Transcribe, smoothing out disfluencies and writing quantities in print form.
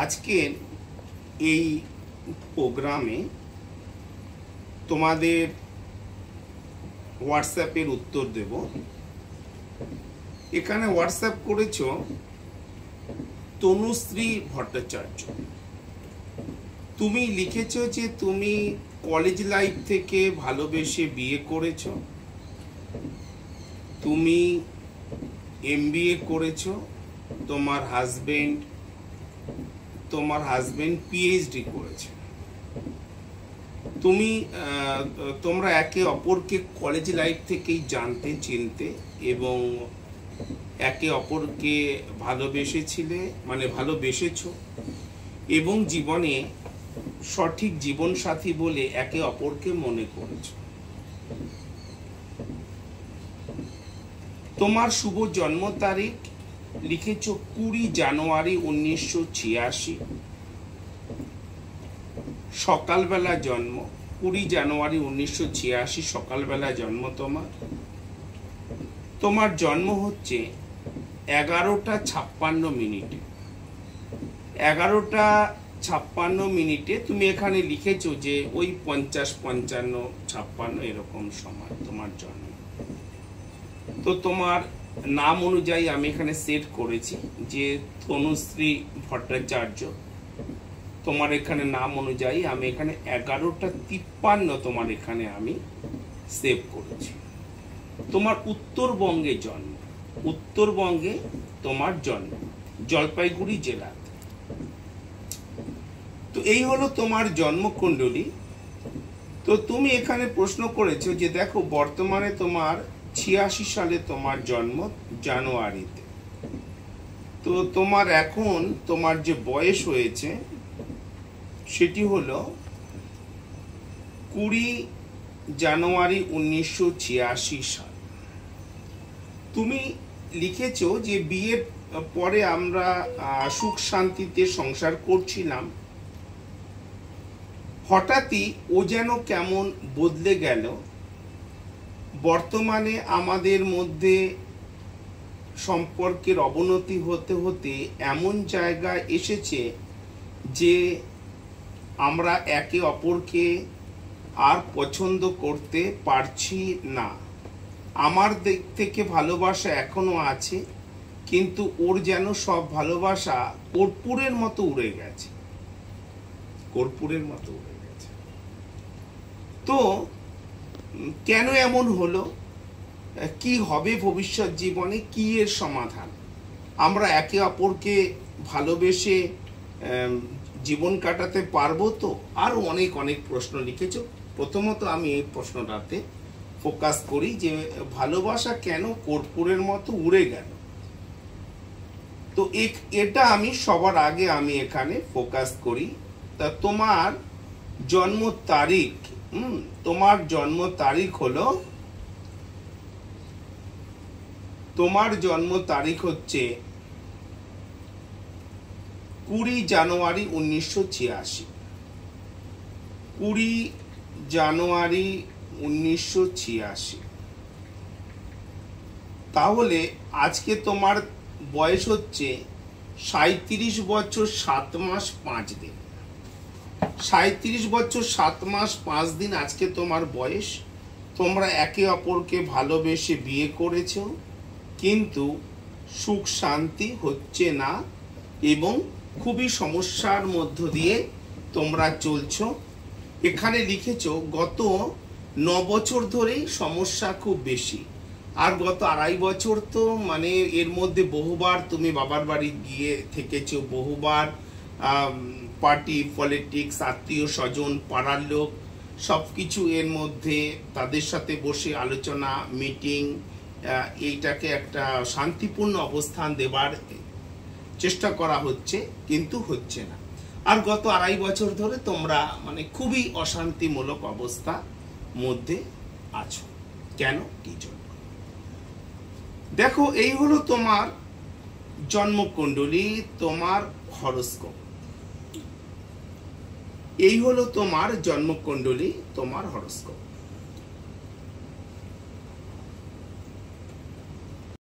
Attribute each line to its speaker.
Speaker 1: আজকের এই প্রোগ্রামে তোমাদের হোয়াটসঅ্যাপের উত্তর দেব। এখানে হোয়াটসঅ্যাপ করেছ তনুশ্রী ভট্টাচার্য। তুমি লিখেছ যে তুমি কলেজ লাইফ থেকে ভালোবেসে বিয়ে করেছ, তুমি এমবিএ করেছ, তোমার হাজবেন্ড পিএইচডি করেছে। তোমরা একে অপরকে কলেজ লাইফ থেকেই জানতে চিনতে এবং একে অপরকে ভালোবেসেছিলে, মানে ভালোবেসেছো এবং জীবনে সঠিক জীবন সাথী বলে একে অপরকে মনে করেছো। তোমার শুভ জন্ম তারিখ লিখেছো 20 জানুয়ারি 1986, সকালবেলা জন্ম। 20 জানুয়ারি 1986 সকালবেলা জন্ম তোমার জন্ম হচ্ছে 11টা 56 মিনিটে। 11টা 56 মিনিটে তুমি এখানে লিখেছো যে ওই 50, 55, 56 এরকম সময় তোমার জন্ম। তো তোমার নাম অনুযায়ী আমি এখানে সেট করেছি যে তনুশ্রী ভট্টাচার্য। তোমার এখানে নাম অনুযায়ী আমি এখানে 11টা 53 তোমার এখানে আমি সেভ করেছি। তোমার উত্তরবঙ্গে জন্ম, উত্তরবঙ্গে তোমার জন্ম, জলপাইগুড়ি জেলাতে। তো এই হলো তোমার জন্মকুণ্ডলী। তো তুমি এখানে প্রশ্ন করেছো যে দেখো বর্তমানে তোমার 86 সালে তোমার জন্ম জানুয়ারিতে। তো তোমার এখন তোমার যে বয়স হয়েছে সেটি হলো 20 জানুয়ারি 1986 সাল। তুমি লিখেছো যে বিয়ের পরে আমরা সুখ শান্তিতে সংসার করছিলাম, হঠাৎই ও যেন কেমন বদলে গেল। বর্তমানে আমাদের মধ্যে সম্পর্কের অবনতি হতে হতে এমন জায়গায় এসেছে যে আমরা একে অপরকে আর পছন্দ করতে পারছি না। আমার দিক থেকে ভালোবাসা এখনো আছে, কিন্তু ওর যেন সব ভালোবাসা কর্পূরের মতো উড়ে গেছে, কর্পূরের মতো উড়ে গেছে। তো কেন এমন হলো, কি হবে ভবিষ্যৎ জীবনে, কি এর সমাধান? আমরা একে অপরকে ভালোবেসে জীবন কাটাতে পারবো তো? আরো অনেক অনেক প্রশ্ন লিখেছো। প্রথমত আমি এই প্রশ্নটাতে ফোকাস করি যে ভালোবাসা কেন কর্পূরের মতো উড়ে গেল। তো এটা আমি সবার আগে আমি এখানে ফোকাস করি। তা তোমার জন্ম তারিখ, তোমার জন্ম তারিখ হলো, তোমার জন্ম তারিখ হচ্ছে 20 জানুয়ারি 1986। 20 জানুয়ারি 1986। তাহলে আজকে তোমার বয়স হচ্ছে 37 বছর 7 মাস 5 দিন। 37 বছর 7 মাস 5 দিন আজকে তোমার বয়স। তোমরা একে অপরকে ভালোবেসে বিয়ে করেছো, কিন্তু সুখ শান্তি হচ্ছে না এবং খুবই সমস্যার মধ্য দিয়ে তোমরা চলছো। এখানে লিখেছো গত 9 বছর ধরেই সমস্যা খুব বেশি, আর গত 2.5 বছর তো মানে এর মধ্যে বহুবার তুমি বাবার বাড়ি গিয়ে থেকেছো, বহুবার পার্টি পলিটিক্স, আত্মীয় স্বজন, পাড়ার লোক সবকিছু এর মধ্যে তাদের সাথে বসে আলোচনা, মিটিং, এইটাকে একটা শান্তিপূর্ণ অবস্থান দেবার চেষ্টা করা হচ্ছে, কিন্তু হচ্ছে না। আর গত 2.5 বছর ধরে তোমরা মানে খুবই অশান্তিমূলক অবস্থা মধ্যে আছো। কেন, কি জন্য? দেখো এই হলো তোমার জন্মকুণ্ডলী, তোমার হরোস্কোপ। এই হলো তোমার জন্মকুণ্ডলী, তোমার হরোস্কোপ।